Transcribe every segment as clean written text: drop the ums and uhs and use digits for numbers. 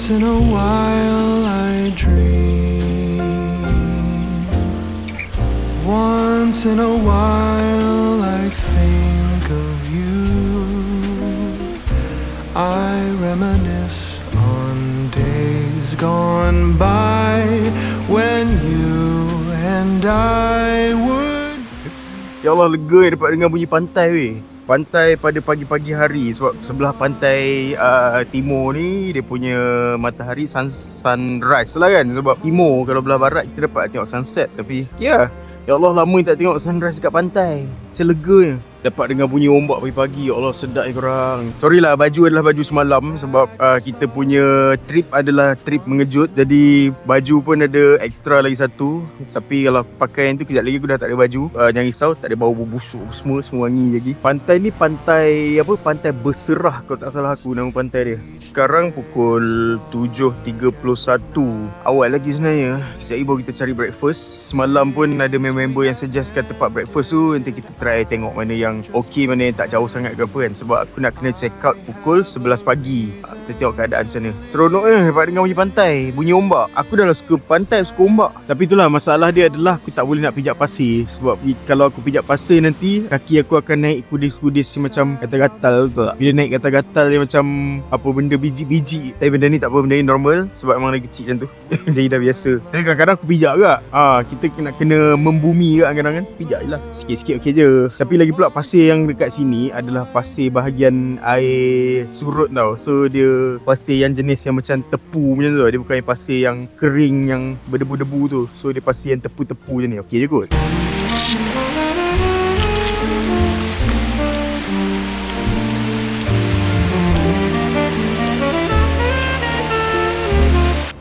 Once in a while I dream. Once in a while I think of you. I reminisce on days gone by when you and I would. Ya Allah, lega dapat dengar bunyi pantai weh. Pantai pada pagi-pagi hari. Sebab sebelah pantai timur ni dia punya matahari sunrise lah kan. Sebab timur, kalau belah barat kita dapat tengok sunset. Tapi ya Allah, lama tak tengok sunrise kat pantai. Macam leganya. Dapat dengar bunyi ombak pagi-pagi. Ya Allah, sedap korang. Sorry lah, baju adalah baju semalam. Sebab kita punya trip adalah trip mengejut. Jadi baju pun ada extra lagi satu. Tapi kalau aku pakai yang tu, kejap lagi aku dah tak ada baju. Jangan risau, tak ada bau busuk semua wangi lagi. Pantai ni pantai apa? Pantai Berserah kalau tak salah aku nama pantai dia. Sekarang pukul 7.31. Awal lagi sebenarnya. Sekejap lagi baru kita cari breakfast. Semalam pun ada member yang suggestkan tempat breakfast tu. Nanti kita try tengok mana yang okey, mana yang tak jauh sangat ke apa kan. Sebab aku nak kena check out pukul 11 pagi. Kita tengok keadaan macam mana. Seronoknya dapat dengar bunyi pantai, bunyi ombak. Aku dah lah suka pantai, suka ombak. Tapi itulah masalah dia adalah aku tak boleh nak pijak pasir. Sebab kalau aku pijak pasir nanti kaki aku akan naik kudis-kudis macam gatal-gatal, betul tak? Bila naik gatal-gatal dia macam apa benda biji-biji. Tapi benda ni tak apa, benda ni normal. Sebab memang lagi kecil macam tu. Jadi dah biasa. Tapi kadang-kadang aku pijak juga. Kita kena membumi juga kadang-kadang kan. Pijak je lah. Sikit-sikit okey je. Tapi lagi pula pasir yang dekat sini adalah pasir bahagian air surut tau. So dia pasir yang jenis yang macam tepu macam tu. Dia bukan yang pasir yang kering yang berdebu-debu tu. So dia pasir yang tepu-tepu je ni. Okey je kot.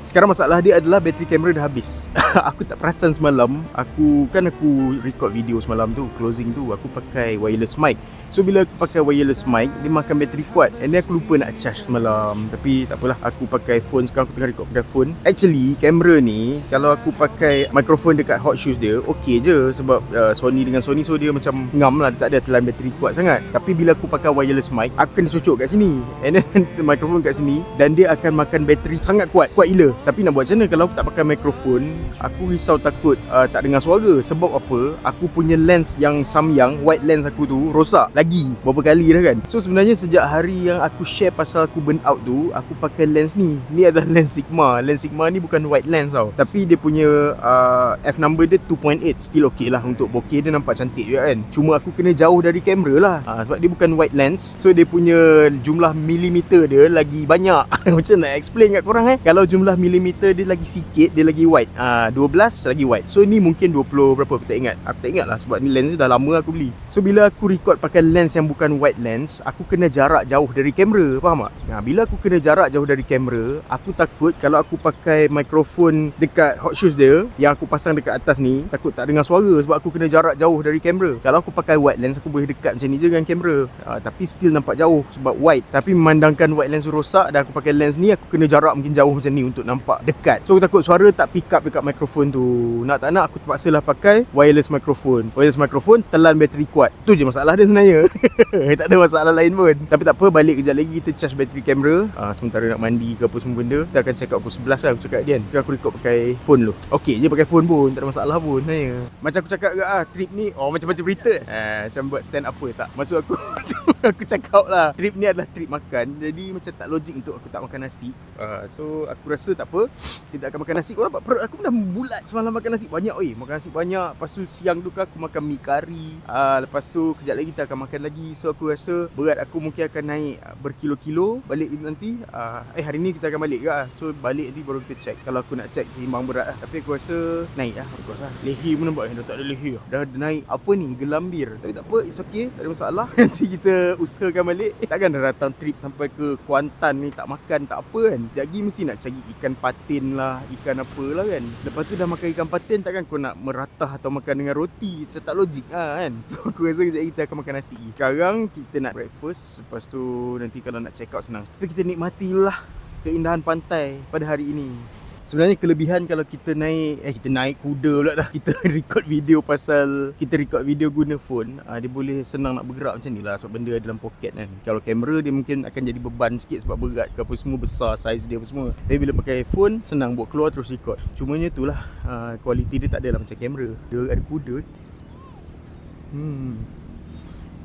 Sekarang masalah dia adalah bateri kamera dah habis. Aku tak perasan semalam. Aku record video semalam tu, closing tu, aku pakai wireless mic. So bila aku pakai wireless mic, dia makan bateri kuat. And then aku lupa nak charge semalam. Tapi tak apalah, aku pakai phone. Sekarang aku tengah record pakai phone. Actually, kamera ni kalau aku pakai microphone dekat hot shoes dia, okey je. Sebab Sony dengan Sony, so dia macam ngam lah. Dia tak ada telan bateri kuat sangat. Tapi bila aku pakai wireless mic, aku kena cocok kat sini. And then microphone kat sini. Dan dia akan makan bateri sangat kuat. Kuat gila. Tapi nak buat macam mana kalau aku tak pakai mikrofon? Aku risau takut tak dengar suara. Sebab apa? Aku punya lens yang Samyang, wide lens aku tu rosak lagi berapa kali dah kan. So sebenarnya sejak hari yang aku share pasal aku burn out tu, aku pakai lens ni. Ni adalah lens Sigma. Lens Sigma ni bukan wide lens tau. Tapi dia punya F number dia 2.8. Still okey lah untuk bokeh. Dia nampak cantik juga kan. Cuma aku kena jauh dari kamera lah. Sebab dia bukan wide lens. So dia punya jumlah milimeter dia lagi banyak. Macam nak explain kat korang Kalau jumlah milimeter dia lagi sikit, dia lagi wide. 12 lagi wide. So ni mungkin 20 berapa, aku tak ingat. Aku tak ingat lah sebab ni lens ni dah lama aku beli. So bila aku record pakai lens yang bukan wide lens, aku kena jarak jauh dari kamera. Faham tak? Bila aku kena jarak jauh dari kamera, aku takut kalau aku pakai mikrofon dekat hot shoes dia yang aku pasang dekat atas ni, takut tak dengar suara sebab aku kena jarak jauh dari kamera. Kalau aku pakai wide lens, aku boleh dekat macam ni je dengan kamera. Tapi still nampak jauh sebab wide. Tapi memandangkan wide lens rosak dan aku pakai lens ni, aku kena jarak mungkin jauh macam ni untuk nampak dekat. So aku takut suara tak pick up dekat mikrofon tu. Nak tak nak aku terpaksa lah pakai wireless microphone. Wireless microphone telan bateri kuat. Tu je masalah dia sebenarnya. Tak ada masalah lain pun. Tapi tak apa, balik kejap lagi kita charge bateri kamera. Sementara nak mandi ke apa semua benda. Kita akan check out pukul 11 lah aku cakap dia kan. Tapi aku record pakai phone dulu. Okey je pakai phone pun, tak ada masalah pun sebenarnya. Macam aku cakap ke trip ni macam-macam berita. Macam buat stand up tak. Maksud aku aku cakap lah, trip ni adalah trip makan. Jadi macam tak logik untuk aku tak makan nasi. So aku rasa tak apa, kita akan makan nasi. Kau nampak perut aku dah bulat semalam makan nasi banyak. Makan nasi banyak. Lepas tu siang tu aku makan mi kari. Lepas tu kejap lagi kita akan makan lagi. So aku rasa berat aku mungkin akan naik berkilo-kilo balik nanti. Hari ni kita akan balik ke. So balik nanti baru kita check. Kalau aku nak check timbang berat lah. Tapi aku rasa naik lah. Of course lah. Leher pun nampak dah tak ada leher. Dah naik apa ni, gelambir. Tapi tak apa, it's okay, tak ada masalah. Nanti kita usahakan balik. Takkan dah datang trip sampai ke Kuantan ni tak makan tak apa kan. Sekejap lagi mesti nak cari ikan patin lah, ikan apalah kan. Lepas tu dah makan ikan patin, takkan kau nak meratah atau makan dengan roti. Macam tak logik lah kan. So aku rasa kejap lagi kita akan makan nasi. Sekarang kita nak breakfast. Lepas tu nanti kalau nak check out senang. Tapi kita nikmati lah keindahan pantai pada hari ini. Sebenarnya kelebihan kalau kita naik kuda pula dah. Kita record video guna phone, dia boleh senang nak bergerak macam ni lah sebab benda ada dalam poket kan. Kalau kamera dia mungkin akan jadi beban sikit sebab berat ke apa semua, besar saiz dia apa semua. Tapi bila pakai phone senang buat keluar terus record. Cumanya tu lah, kualiti dia tak adalah macam kamera. Dia ada kuda.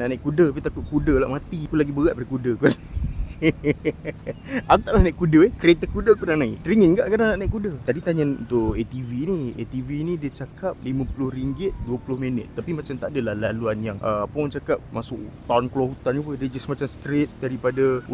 Nak naik kuda tapi takut kuda lah mati. Aku lagi berat daripada kuda. Aku tak pernah naik kuda Kereta kuda aku dah naik. Teringin kat kadang nak naik kuda. Tadi tanya untuk ATV ni dia cakap RM50 20 minit. Tapi macam tak adalah laluan yang orang cakap masuk hutan, keluar hutan apa. Dia just macam straight daripada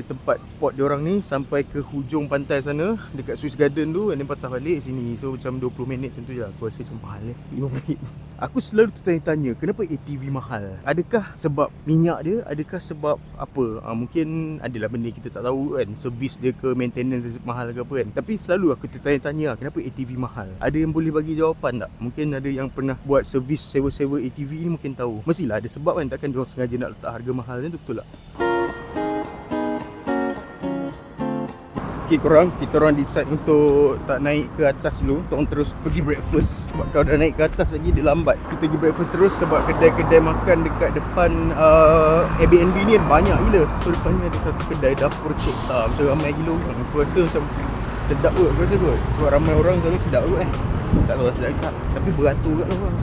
tempat port diorang ni sampai ke hujung pantai sana dekat Swiss Garden tu, and then patah balik sini. So macam 20 minit macam tu je. Aku rasa macam mahal 5 minit. Aku selalu tertanya-tanya kenapa ATV mahal. Adakah sebab minyak dia? Adakah sebab apa? Mungkin adalah benda kita tak tahu kan, servis dia ke, maintenance dia mahal ke apa kan. Tapi selalu aku tertanya-tanya kenapa ATV mahal. Ada yang boleh bagi jawapan tak? Mungkin ada yang pernah buat servis sewa-sewa ATV ni mungkin tahu. Mestilah ada sebab kan, takkan diorang sengaja nak letak harga mahal ni, betul tak? Okay korang, kita orang decide untuk tak naik ke atas dulu. Kita orang terus pergi breakfast. Sebab kalau dah naik ke atas lagi dia lambat. Kita pergi breakfast terus sebab kedai-kedai makan dekat depan Airbnb ni banyak gila. So depan ni ada satu kedai dapur Cik Ta. Macam ramai gila orang. Aku rasa macam sedap kot, aku rasa kot. Sebab ramai orang selalu sedap kot tak tahu lah sedap ke tak. Tapi beratur kat lah orang.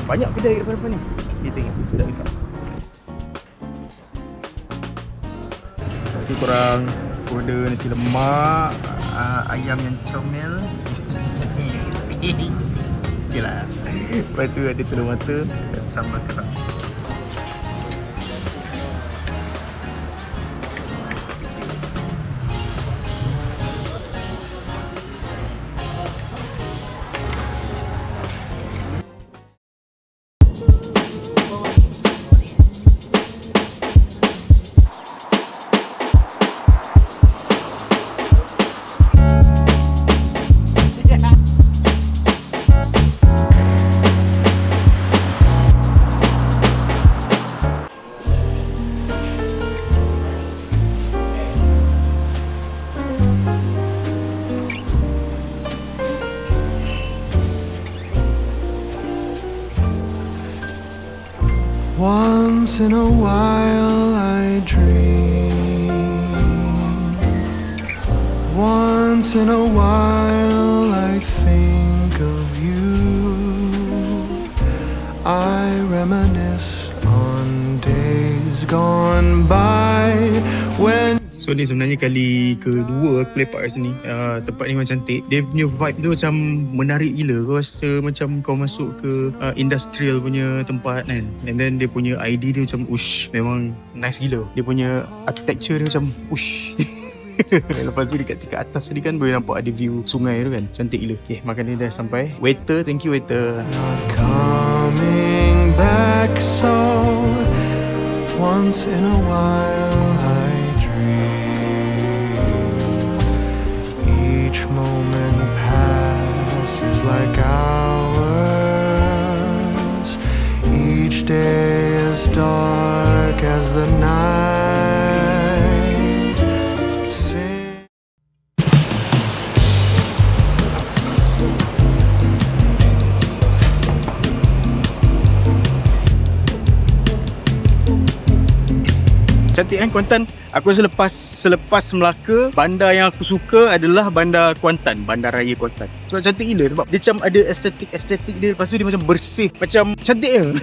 Banyak kedai kat depan ni. Kita tengok sedap ke tak. Okay korang, order nasi lemak, ayam yang comel. Okay lah. Lepas tu ada telur mata dan sambal kerang. Once in a while I dream. Once in a while I think of you. I reminisce on days gone by when. So ni sebenarnya kali kedua aku lepak kat sini. Tempat ni memang cantik. Dia punya vibe tu macam menarik gila. Kau rasa macam kau masuk ke industrial punya tempat kan. And then dia punya ID dia macam ush, memang nice gila. Dia punya architecture dia macam ush. Lepas tu dekat atas tadi kan boleh nampak ada view sungai tu kan. Cantik gila. Okay, makan dia dah sampai. Waiter, thank you waiter. Not coming back, so once in a while I dream. Each moment passes like hours. Each day is dark as the night. Cantik kan Kuantan? Aku rasa selepas Melaka, bandar yang aku suka adalah bandar Kuantan, Bandar Raya Kuantan. Sebab cantik gila, sebab dia macam ada estetik dia. Lepas tu dia macam bersih, macam cantik je.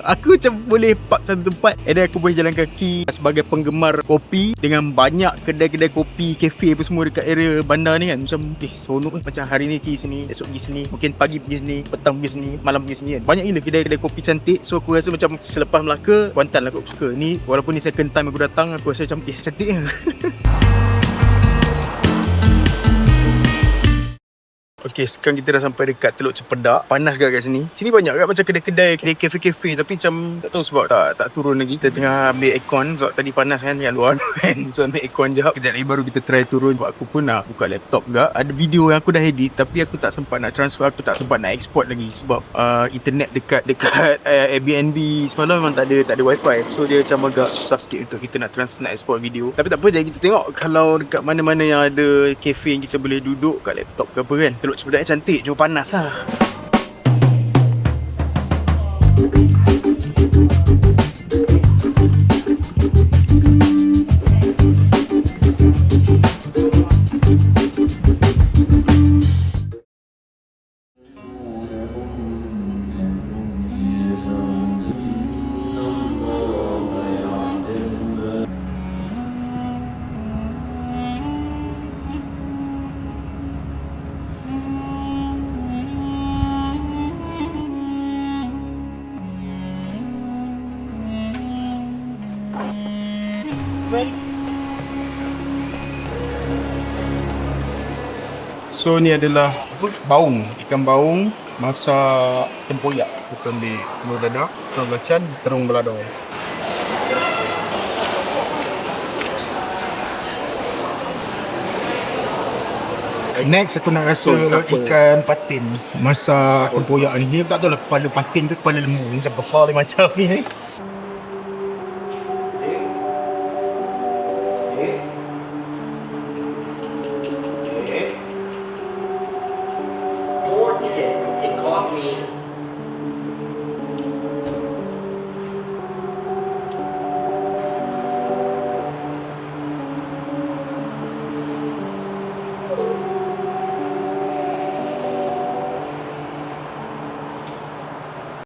Aku macam boleh park satu tempat, and then aku boleh jalan kaki. Sebagai penggemar kopi, dengan banyak kedai-kedai kopi, kafe apa semua dekat area bandar ni kan, macam seronok. Macam hari ni pergi sini, esok pergi sini, mungkin pagi pergi sini, petang pergi sini, malam pergi sini kan. Banyak gila kedai-kedai kopi cantik. So aku rasa macam selepas Melaka, Kuantan lah aku suka. Ni walaupun ni second time aku datang, aku rasa macam cantik je. Okay, sekarang kita dah sampai dekat Teluk Cempedak. Panas gak kat sini. Sini banyak kat macam kedai-kedai, kafe-kafe, tapi macam tak tahu sebab tak turun lagi. Kita tengah ambil aircon sebab tadi panas kan kat luar kan. So ambil aircon je. Kejap lagi baru kita try turun. Sebab aku pun nak buka laptop gak. Ada video yang aku dah edit tapi aku tak sempat nak transfer, aku tak sempat nak export lagi sebab internet dekat Airbnb semalam memang tak ada wifi. So dia macam agak susah sikit untuk kita nak transfer, nak export video. Tapi tak apa, jadi kita tengok kalau dekat mana-mana yang ada kafe yang kita boleh duduk kat laptop ke apa kan. Teluk Cempedak cantik, jauh panas lah. So ni adalah baung, ikan baung masak tempoyak. Kita ambil telur dadah, telur belacan, terung balado. Next aku nak rasa ikan patin masak tempoyak ni. Dia tak tahu lah kepala patin ke kepala lembu, macam besar macam ni. It cost me